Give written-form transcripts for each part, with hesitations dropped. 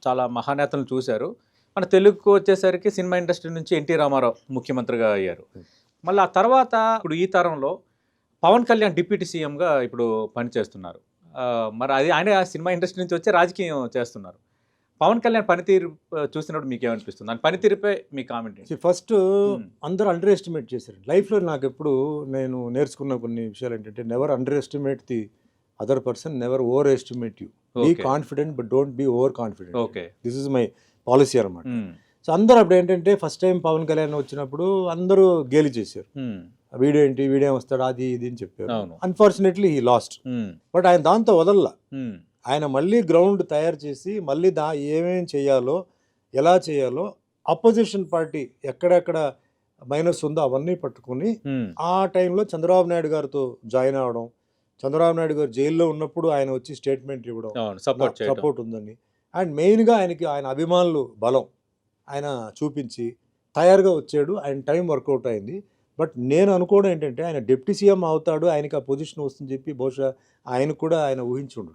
చాలా మహానేతలను చూశారు. మన తెలుగుకు వచ్చేసరికి సినిమా ఇండస్ట్రీ నుంచి ఎన్టీ రామారావు ముఖ్యమంత్రిగా అయ్యారు. మళ్ళీ ఆ తర్వాత ఇప్పుడు ఈ తరంలో పవన్ కళ్యాణ్ డిప్యూటీ సీఎంగా ఇప్పుడు పనిచేస్తున్నారు. మరి అది ఆయన సినిమా ఇండస్ట్రీ నుంచి వచ్చి రాజకీయం చేస్తున్నారు. పవన్ కళ్యాణ్ పనితీరు చూసినప్పుడు మీకు ఏమనిపిస్తుంది? దాని పనితీరుపై మీ కామెంట్ ఏంటి? ఫస్ట్ అందరూ అండర్ ఎస్టిమేట్ చేశారు. లైఫ్లో నాకు ఎప్పుడు నేను నేర్చుకున్న కొన్ని విషయాలు ఏంటంటే, never underestimate the other person, never overestimate you. Be confident but don't be overconfident. Okay, this is my policy అనమాట. సో అందరూ అప్పుడు ఏంటంటే, ఫస్ట్ టైం పవన్ కళ్యాణ్ వచ్చినప్పుడు అందరూ గేలి చేశారు. వీడియో ఏంటి, వీడియో వస్తాడు, అది ఇది అని చెప్పారు. Unfortunately he lost. బట్ ఆయన దాంతో వదల్లా. ఆయన మళ్ళీ గ్రౌండ్ తయారు చేసి మళ్ళీ ఏమేం చేయాలో, ఎలా చేయాలో, అపోజిషన్ పార్టీ ఎక్కడెక్కడ మైనస్ ఉందో అవన్నీ పట్టుకుని ఆ టైంలో చంద్రబాబు నాయుడు గారితో జాయిన్ అవ్వడం, చంద్రబాబు నాయుడు గారు జైల్లో ఉన్నప్పుడు ఆయన వచ్చి స్టేట్మెంట్ ఇవ్వడం, సపోర్ట్ ఉందని. అండ్ మెయిన్గా ఆయన అభిమానులు బలం ఆయన చూపించి తయారుగా వచ్చాడు. ఆయన టైం వర్కౌట్ అయింది. బట్ నేను అనుకోవడం ఏంటంటే, ఆయన డిప్యూటీ సీఎం అవుతాడు, ఆయనకి ఆ పొజిషన్ వస్తుందని చెప్పి బహుశా ఆయన కూడా ఆయన ఊహించుండు.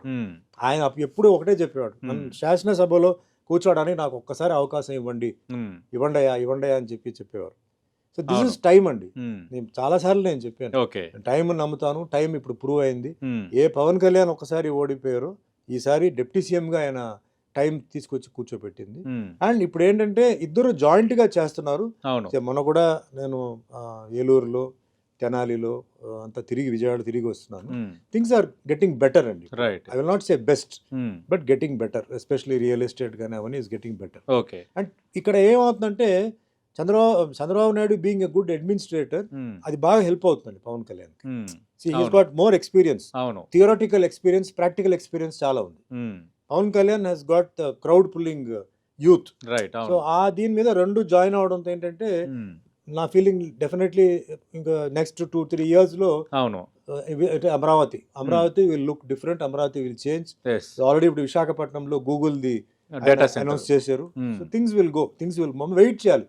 ఆయన ఎప్పుడూ ఒకటే చెప్పేవాడు, నన్ను శాసనసభలో కూర్చోడానికి నాకు ఒక్కసారి అవకాశం ఇవ్వండి, ఇవ్వండి అని చెప్పేవారు. సో దిస్ ఇస్ టైం అండి. నేను చాలాసార్లు నేను చెప్పాను, టైం నమ్ముతాను. టైం ఇప్పుడు ప్రూవ్ అయింది. ఏ పవన్ కళ్యాణ్ ఒకసారి ఓడిపోయారో, ఈసారి డిప్యూటీ సీఎంగా ఆయన టైం తీసుకొచ్చి కూర్చోబెట్టింది. అండ్ ఇప్పుడు ఏంటంటే ఇద్దరు జాయింట్ గా చేస్తున్నారు. మొన్న కూడా నేను ఏలూరులో, తెనాలిలో అంతా తిరిగి విజయవాడ తిరిగి వస్తున్నాను. థింగ్స్ ఆర్ గెటింగ్ బెటర్ అండి. I will not say best, but getting better. Especially real estate కానీ అవన్నీ ఈస్ గెటింగ్ బెటర్. అండ్ ఇక్కడ ఏమవుతుందంటే, Chandrababu Naidu being a good administrator, అది బాగా హెల్ప్ అవుతుంది Pawan Kalyan. He's got more experience, theoretical experience, practical experience చాలా ఉంది. Pawan Kalyan he's got the crowd pulling youth. So ఆ దీని మీద రెండు జాయిన్ అవడంతో ఏంటంటే, నా ఫీలింగ్ డెఫినెట్లీ ఇంకా నెక్స్ట్ 2-3 years లో Amaravati will look different. Amaravati will change. Already ఇప్పుడు విశాఖపట్నంలో గూగుల్ ది అనౌన్స్ చేశారు. So things will go, things will wait చేయాలి.